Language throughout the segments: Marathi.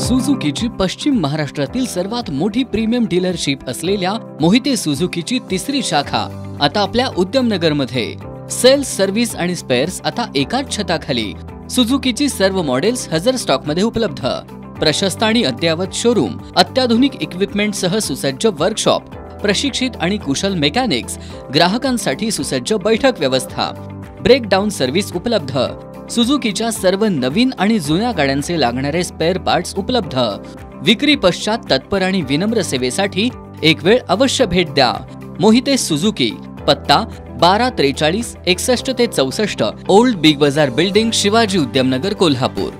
सुझुकीची पश्चिम महाराष्ट्रातील सर्वात मोठी प्रीमियम डीलरशिप असलेल्या मोहिते सुझुकीची तिसरी शाखा आता आपल्या उद्यमनगरमध्ये. सेल्स, सर्व्हिस आणि स्पेअर्स आता एकाच छताखाली. सुझुकीची सर्व मॉडेल्स हजर स्टॉकमध्ये उपलब्ध. प्रशस्त आणि अद्ययावत शोरूम, अत्याधुनिक इक्विपमेंटसह सुसज्ज वर्कशॉप, प्रशिक्षित आणि कुशल मेकॅनिक्स, ग्राहकांसाठी सुसज्ज बैठक व्यवस्था, ब्रेकडाऊन सर्व्हिस उपलब्ध. सुझुकीच्या सर्व नवीन आणि जुन्या गाड्यांचे लागणारे स्पेअर पार्ट्स उपलब्ध. विक्री पश्चात तत्पर आणि विनम्र सेवेसाठी एक वेळ अवश्य भेट द्या. मोहिते सुझुकी, पत्ता 1243 61 ते 64, ओल्ड बिग बाजार बिल्डिंग, शिवाजी उद्यमनगर, कोल्हापूर.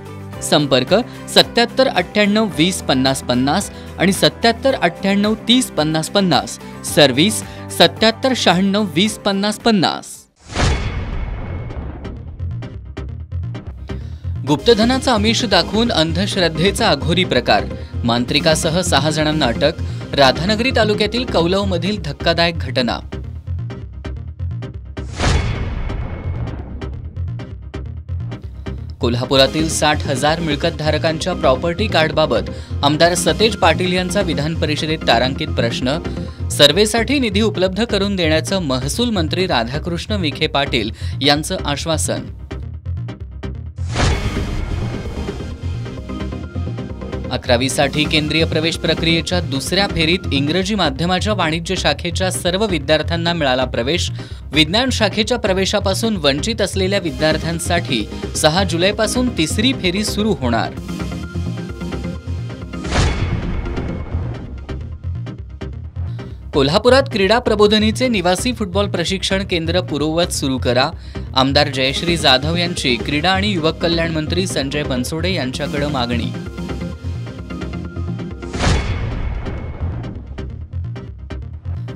संपर्क 77 98 20 50 50 आणि 77 98 30 50 50. सर्व्हिस 77 96 20 50 50. गुप्तधनाचा आमिष दाखवून अंधश्रद्धेचा अघोरी प्रकार. मांत्रिकासह 6 जणांना अटक. राधानगरी तालुक्यातील कौलवमधील धक्कादायक घटना. कोल्हापुरातील 60,000 मिळकतधारकांच्या प्रॉपर्टी कार्डबाबत आमदार सतेज पाटील यांचा विधान परिषदेत तारांकित प्रश्न. सर्व्हेसाठी निधी उपलब्ध करून देण्याचं महसूल मंत्री राधाकृष्ण विखे पाटील यांचं आश्वासन. अकरावीसाठी केंद्रीय प्रवेश प्रक्रियेच्या दुसऱ्या फेरीत इंग्रजी माध्यमाच्या वाणिज्य शाखेच्या सर्व विद्यार्थ्यांना मिळाला प्रवेश. विज्ञान शाखेच्या प्रवेशापासून वंचित असलेल्या विद्यार्थ्यांसाठी 6 जुलैपासून तिसरी फेरी सुरू होणार. कोल्हापुरात क्रीडा प्रबोधिनीचे निवासी फुटबॉल प्रशिक्षण केंद्र पूर्ववत सुरू करा. आमदार जयश्री जाधव यांची क्रीडा आणि युवक कल्याण मंत्री संजय बनसोडे यांच्याकडे मागणी.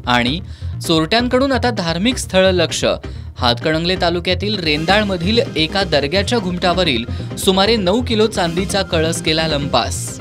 आणि चोरट्यांकडून आता धार्मिक स्थळ लक्ष. हातकणंगले तालुक्यातील रेंदाळमधील एका दर्ग्याच्या घुमटावरील सुमारे 9 किलो चांदीचा कळस केला लंपास.